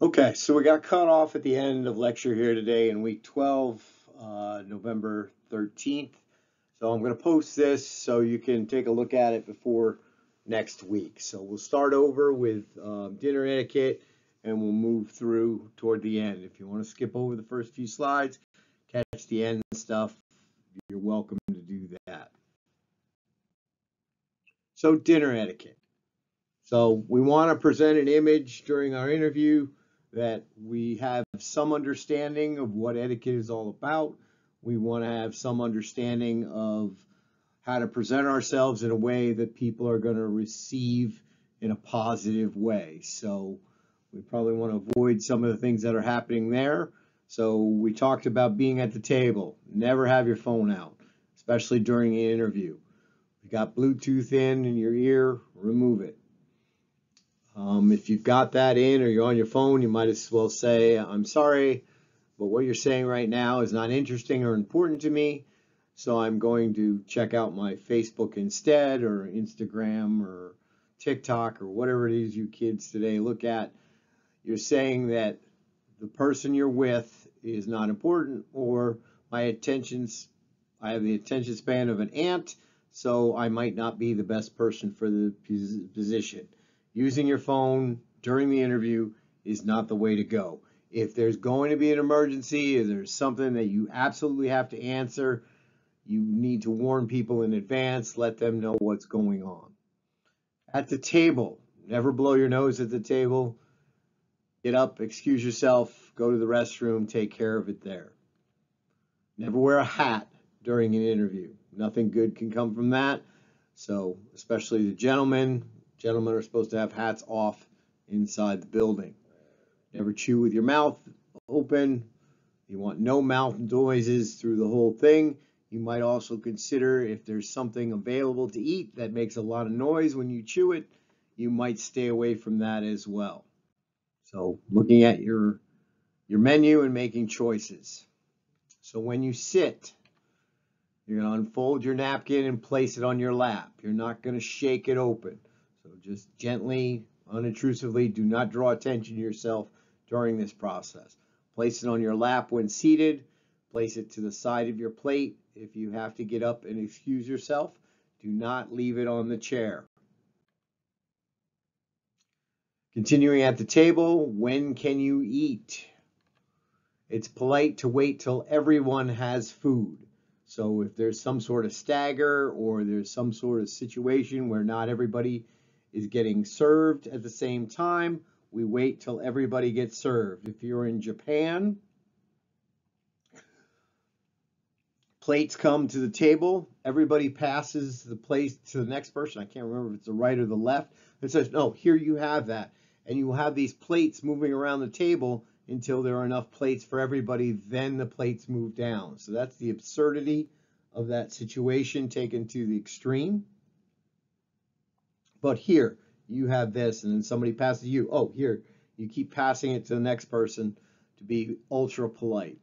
Okay, so we got cut off at the end of lecture here today in week 12, November 13th. So I'm going to post this so you can take a look at it before next week. So we'll start over with dinner etiquette and we'll move through toward the end. If you want to skip over the first few slides, catch the end stuff, you're welcome to do that. So dinner etiquette. So we want to present an image during our interview that we have some understanding of what etiquette is all about. We want to have some understanding of how to present ourselves in a way that people are going to receive in a positive way. So we probably want to avoid some of the things that are happening there. So we talked about being at the table. Never have your phone out, especially during an interview. If you got Bluetooth in your ear, remove it. If you've got that in or you're on your phone, you might as well say, I'm sorry, but what you're saying right now is not interesting or important to me, so I'm going to check out my Facebook instead, or Instagram or TikTok or whatever it is you kids today look at. You're saying that the person you're with is not important, or I have the attention span of an ant, so I might not be the best person for the position. Using your phone during the interview is not the way to go. If there's going to be an emergency, if there's something that you absolutely have to answer, you need to warn people in advance, let them know what's going on. At the table, never blow your nose at the table. Get up, excuse yourself, go to the restroom, take care of it there. Never wear a hat during an interview. Nothing good can come from that. So, especially the gentlemen are supposed to have hats off inside the building. Never chew with your mouth open. You want no mouth noises through the whole thing. You might also consider if there's something available to eat that makes a lot of noise when you chew it, you might stay away from that as well. So looking at your menu and making choices. So when you sit, you're going to unfold your napkin and place it on your lap. You're not going to shake it open. So just gently, unintrusively, do not draw attention to yourself during this process. Place it on your lap when seated. Place it to the side of your plate. If you have to get up and excuse yourself, do not leave it on the chair. Continuing at the table, when can you eat? It's polite to wait till everyone has food. So if there's some sort of stagger or there's some sort of situation where not everybody is getting served at the same time, we wait till everybody gets served. If you're in Japan, plates come to the table, everybody passes the plate to the next person. I can't remember if it's the right or the left. It says, no, here you have that. And you will have these plates moving around the table until there are enough plates for everybody, then the plates move down. So that's the absurdity of that situation taken to the extreme. But here, you have this, and then somebody passes you. Oh, here, you keep passing it to the next person to be ultra polite.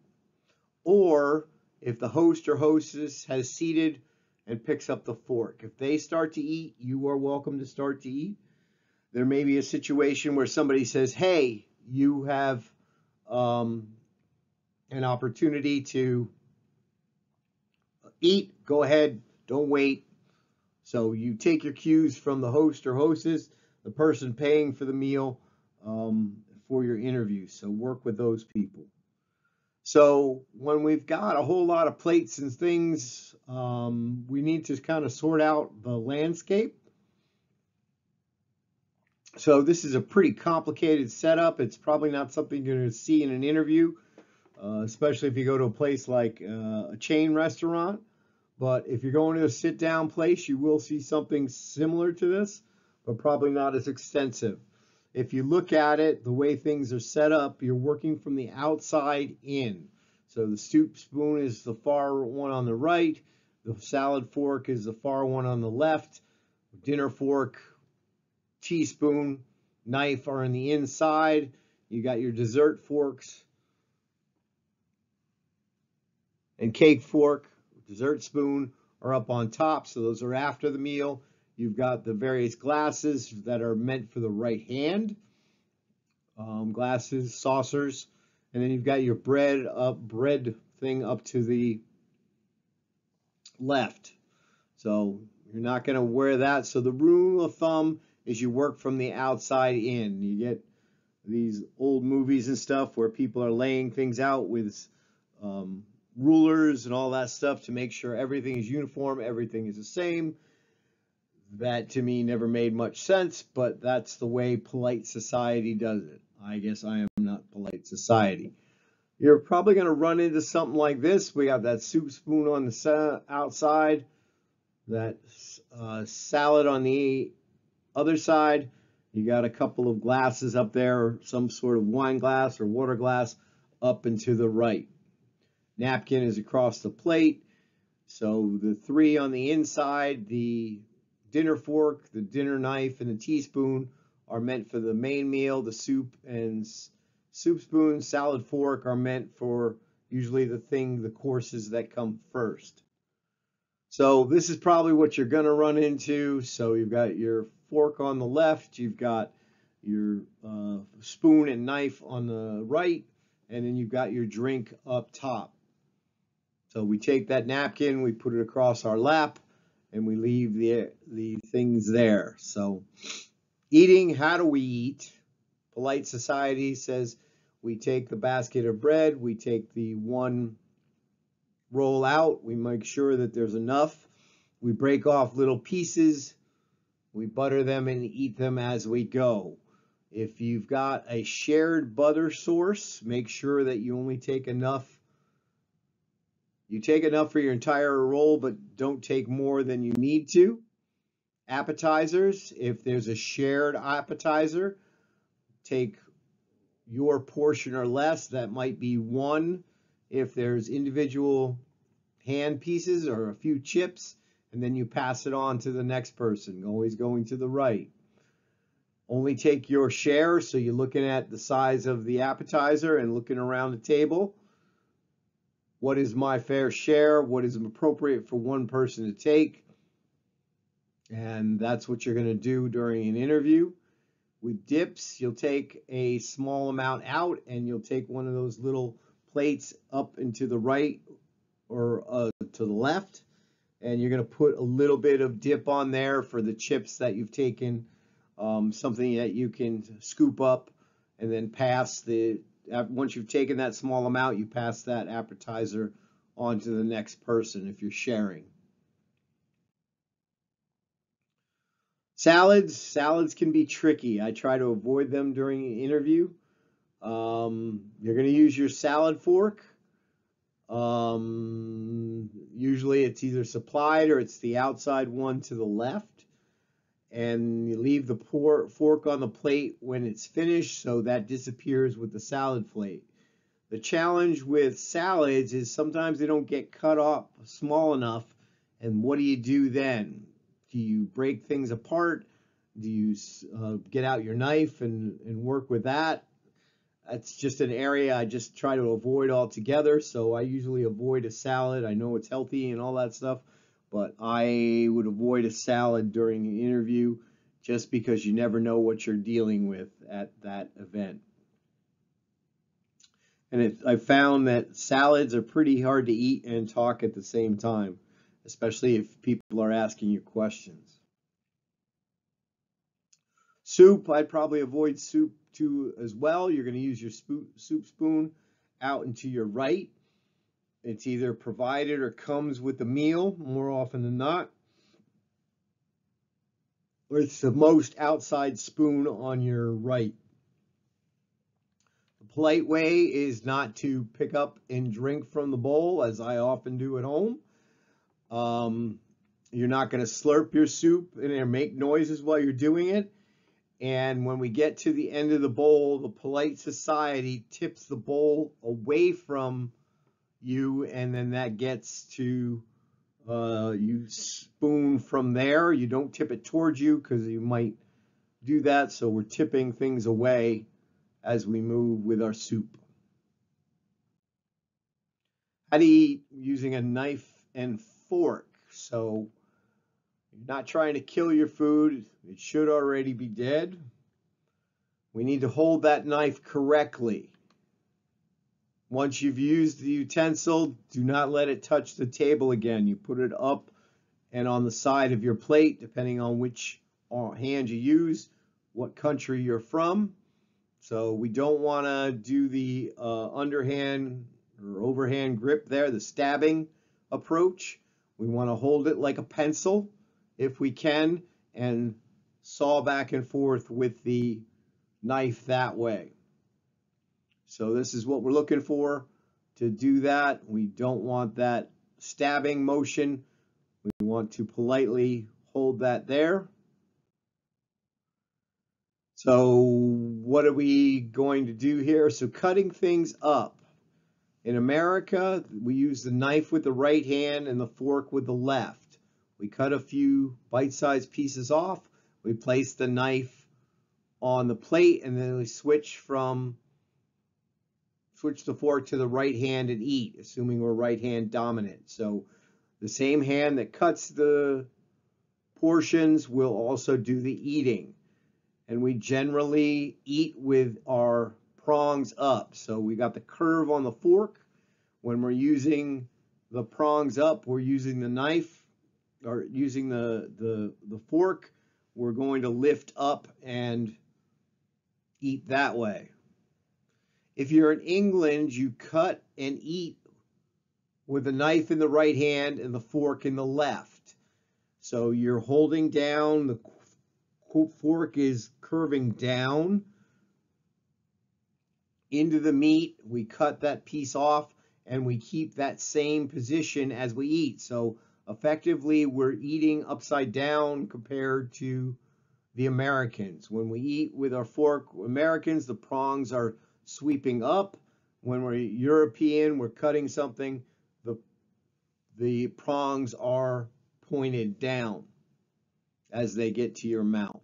Or if the host or hostess has seated and picks up the fork, if they start to eat, you are welcome to start to eat. There may be a situation where somebody says, hey, you have an opportunity to eat, go ahead, don't wait. So you take your cues from the host or hostess, the person paying for the meal for your interview. So work with those people. So when we've got a whole lot of plates and things, we need to kind of sort out the landscape. So this is a pretty complicated setup. It's probably not something you're going to see in an interview, especially if you go to a place like a chain restaurant. But if you're going to a sit-down place, you will see something similar to this, but probably not as extensive. If you look at it, the way things are set up, you're working from the outside in. So the soup spoon is the far one on the right. The salad fork is the far one on the left. Dinner fork, teaspoon, knife are on the inside. You got your dessert forks and cake fork, dessert spoon are up on top, so those are after the meal. You've got the various glasses that are meant for the right hand. glasses, saucers, and then you've got your bread thing up to the left. So you're not going to wear that. So the rule of thumb is you work from the outside in. You get these old movies and stuff where people are laying things out with rulers and all that stuff to make sure everything is uniform, everything is the same. That to me never made much sense, but that's the way polite society does it. I guess I am not polite society. You're probably going to run into something like this. We got that soup spoon on the outside, that salad on the other side. You got a couple of glasses up there, or some sort of wine glass or water glass up and to the right. Napkin is across the plate. So the three on the inside, the dinner fork, the dinner knife, and the teaspoon are meant for the main meal. The soup and soup spoon, salad fork are meant for usually the courses that come first. So this is probably what you're going to run into. So you've got your fork on the left, you've got your spoon and knife on the right, and then you've got your drink up top. So we take that napkin, we put it across our lap, and we leave the things there. So eating, how do we eat? Polite society says we take the basket of bread, we take the one roll out, we make sure that there's enough, we break off little pieces, we butter them and eat them as we go. If you've got a shared butter source, make sure that you only take enough. You take enough for your entire roll, but don't take more than you need to. Appetizers, if there's a shared appetizer, take your portion or less. That might be one. If there's individual hand pieces or a few chips, and then you pass it on to the next person, always going to the right. Only take your share, so you're looking at the size of the appetizer and looking around the table. What is my fair share? What is appropriate for one person to take? And that's what you're going to do during an interview. With dips, you'll take a small amount out and you'll take one of those little plates up and to the right or to the left. And you're going to put a little bit of dip on there for the chips that you've taken, something that you can scoop up and then pass once you've taken that small amount, you pass that appetizer on to the next person if you're sharing. Salads can be tricky. I try to avoid them during an interview. You're going to use your salad fork. Usually it's either supplied or it's the outside one to the left. And you leave the fork on the plate when it's finished, so that disappears with the salad plate. The challenge with salads is sometimes they don't get cut up small enough, and what do you do then? Do you break things apart? Do you get out your knife and work with that? That's just an area I just try to avoid altogether, so I usually avoid a salad. I know it's healthy and all that stuff, but I would avoid a salad during an interview just because you never know what you're dealing with at that event. And I found that salads are pretty hard to eat and talk at the same time, especially if people are asking you questions. Soup, I'd probably avoid soup too as well. You're going to use your soup spoon out and to your right. It's either provided or comes with the meal more often than not. Or it's the most outside spoon on your right. The polite way is not to pick up and drink from the bowl, as I often do at home. You're not going to slurp your soup and make noises while you're doing it. And when we get to the end of the bowl, the polite society tips the bowl away from you, and then that gets to you spoon from there. You don't tip it towards you because you might do that. So we're tipping things away as we move with our soup. How do you eat? Using a knife and fork. So you're not trying to kill your food. It should already be dead. We need to hold that knife correctly. Once you've used the utensil, do not let it touch the table again. You put it up and on the side of your plate, depending on which hand you use, what country you're from. So we don't want to do the underhand or overhand grip there, the stabbing approach. We want to hold it like a pencil if we can and saw back and forth with the knife that way. So this is what we're looking for to do that. We don't want that stabbing motion. We want to politely hold that there. So what are we going to do here? So cutting things up. In America, we use the knife with the right hand and the fork with the left. We cut a few bite-sized pieces off. We place the knife on the plate and then we switch the fork to the right hand and eat, assuming we're right hand dominant. So the same hand that cuts the portions will also do the eating. And we generally eat with our prongs up. So we got the curve on the fork. When we're using the prongs up, we're using the knife or using the fork. We're going to lift up and eat that way. If you're in England, you cut and eat with the knife in the right hand and the fork in the left. So you're holding down, the fork is curving down into the meat. We cut that piece off and we keep that same position as we eat. So effectively, we're eating upside down compared to the Americans. When we eat with our fork, Americans, the prongs are sweeping up. When we're European, we're cutting something, the prongs are pointed down as they get to your mouth.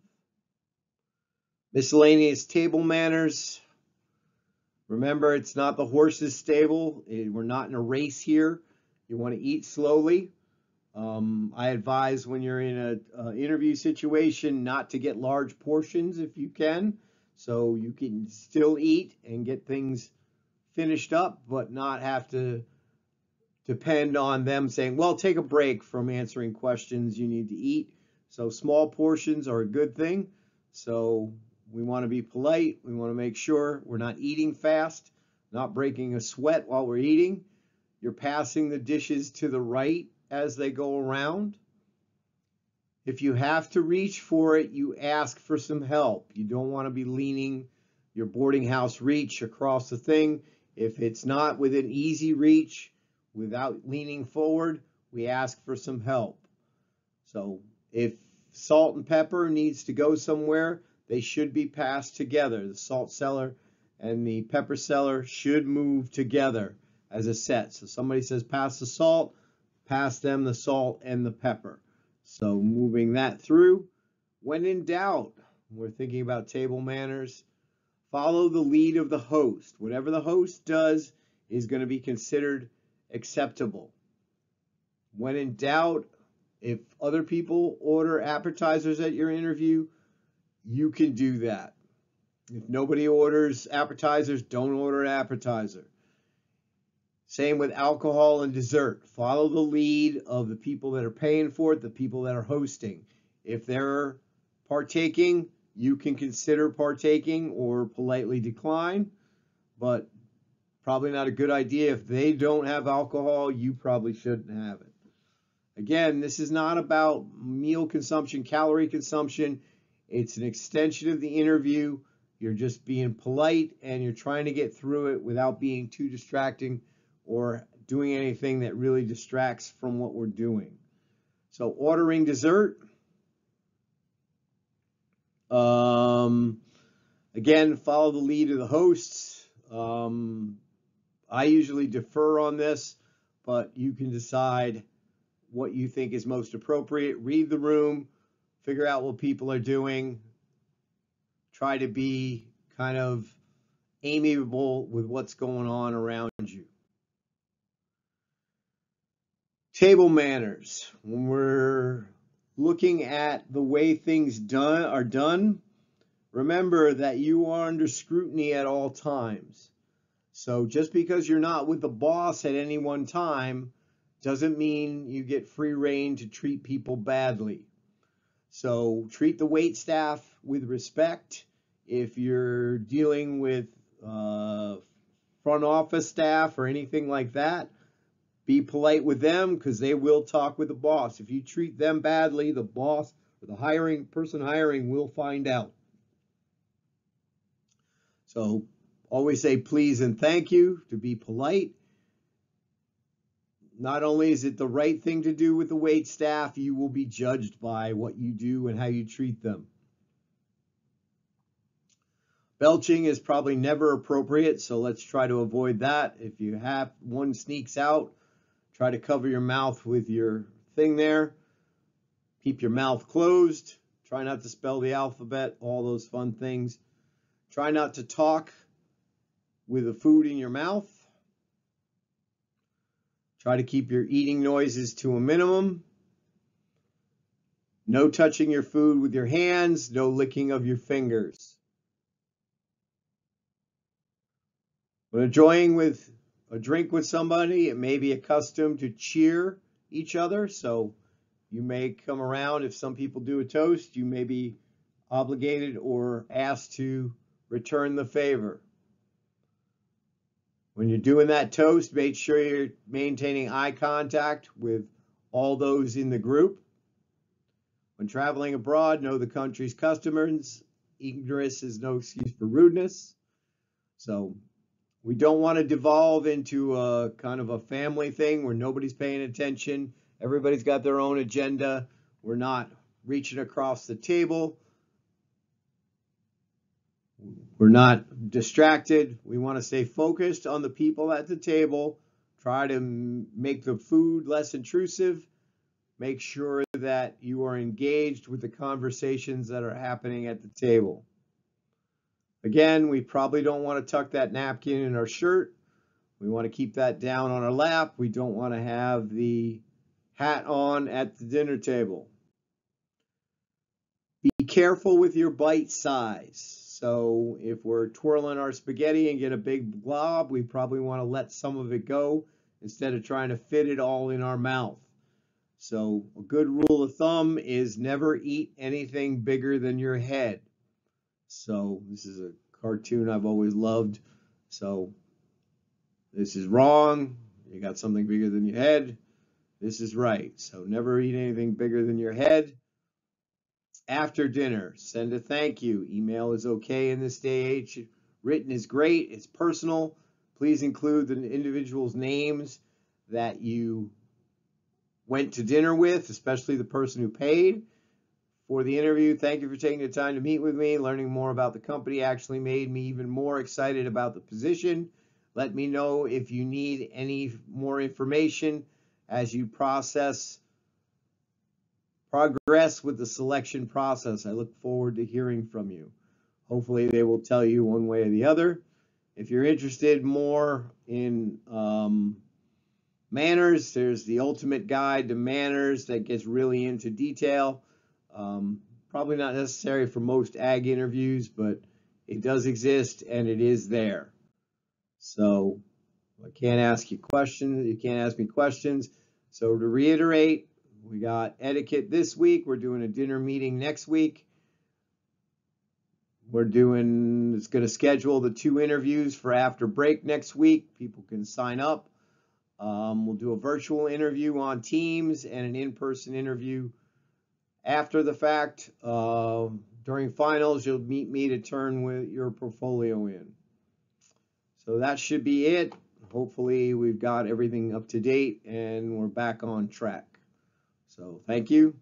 Miscellaneous table manners. Remember, it's not the horse's stable. We're not in a race here. You want to eat slowly. I advise when you're in an interview situation not to get large portions if you can, so you can still eat and get things finished up, but not have to depend on them saying, well, take a break from answering questions, you need to eat. So small portions are a good thing. So we want to be polite. We want to make sure we're not eating fast, not breaking a sweat while we're eating. You're passing the dishes to the right as they go around. If you have to reach for it, you ask for some help. You don't want to be leaning your boarding house reach across the thing. If it's not within easy reach, without leaning forward, we ask for some help. So if salt and pepper needs to go somewhere, they should be passed together. The salt cellar and the pepper cellar should move together as a set. So somebody says pass the salt, pass them the salt and the pepper. So moving that through. When in doubt, we're thinking about table manners, follow the lead of the host. Whatever the host does is going to be considered acceptable. When in doubt, if other people order appetizers at your interview, you can do that. If nobody orders appetizers, don't order an appetizer. Same with alcohol and dessert. Follow the lead of the people that are paying for it, the people that are hosting. If they're partaking, you can consider partaking or politely decline, but probably not a good idea. If they don't have alcohol, you probably shouldn't have it. Again, this is not about meal consumption, calorie consumption. It's an extension of the interview. You're just being polite and you're trying to get through it without being too distracting or doing anything that really distracts from what we're doing. So ordering dessert. Again, follow the lead of the hosts. I usually defer on this, but you can decide what you think is most appropriate. Read the room, figure out what people are doing, try to be kind of amiable with what's going on around you. Table manners. When we're looking at the way things are done, remember that you are under scrutiny at all times. So just because you're not with the boss at any one time doesn't mean you get free rein to treat people badly. So treat the wait staff with respect. If you're dealing with front office staff or anything like that, be polite with them because they will talk with the boss. If you treat them badly, the boss or the person hiring will find out. So always say please and thank you to be polite. Not only is it the right thing to do with the wait staff, you will be judged by what you do and how you treat them. Belching is probably never appropriate, so let's try to avoid that. If you have one sneaks out, try to cover your mouth with your thing there. Keep your mouth closed. Try not to spell the alphabet, all those fun things. Try not to talk with the food in your mouth. Try to keep your eating noises to a minimum. No touching your food with your hands, no licking of your fingers. When enjoying with a drink with somebody, it may be accustomed to cheer each other. So you may come around, if some people do a toast, you may be obligated or asked to return the favor. When you're doing that toast, make sure you're maintaining eye contact with all those in the group. When traveling abroad, know the country's customs. Ignorance is no excuse for rudeness. So we don't want to devolve into a kind of a family thing where nobody's paying attention. Everybody's got their own agenda. We're not reaching across the table. We're not distracted. We want to stay focused on the people at the table. Try to make the food less intrusive. Make sure that you are engaged with the conversations that are happening at the table. Again, we probably don't want to tuck that napkin in our shirt. We want to keep that down on our lap. We don't want to have the hat on at the dinner table. Be careful with your bite size. So if we're twirling our spaghetti and get a big blob, we probably want to let some of it go instead of trying to fit it all in our mouth. So a good rule of thumb is never eat anything bigger than your head. So this is a cartoon I've always loved. So this is wrong. You got something bigger than your head. This is right. So never eat anything bigger than your head. After dinner, send a thank you. Email is okay in this day and age. Written is great. It's personal. Please include the individual's names that you went to dinner with, especially the person who paid for the interview. Thank you for taking the time to meet with me. Learning more about the company actually made me even more excited about the position. Let me know if you need any more information as you progress with the selection process. I look forward to hearing from you. Hopefully they will tell you one way or the other. If you're interested more in manners, there's the ultimate guide to manners that gets really into detail. Probably not necessary for most ag interviews, but it does exist and it is there. So I can't ask you questions. You can't ask me questions. So to reiterate, we got etiquette this week. We're doing a dinner meeting next week. It's going to schedule the 2 interviews for after break next week. People can sign up. We'll do a virtual interview on Teams and an in-person interview after the fact. During finals, you'll meet me to turn with your portfolio in. So that should be it. Hopefully we've got everything up to date and we're back on track. So thank you.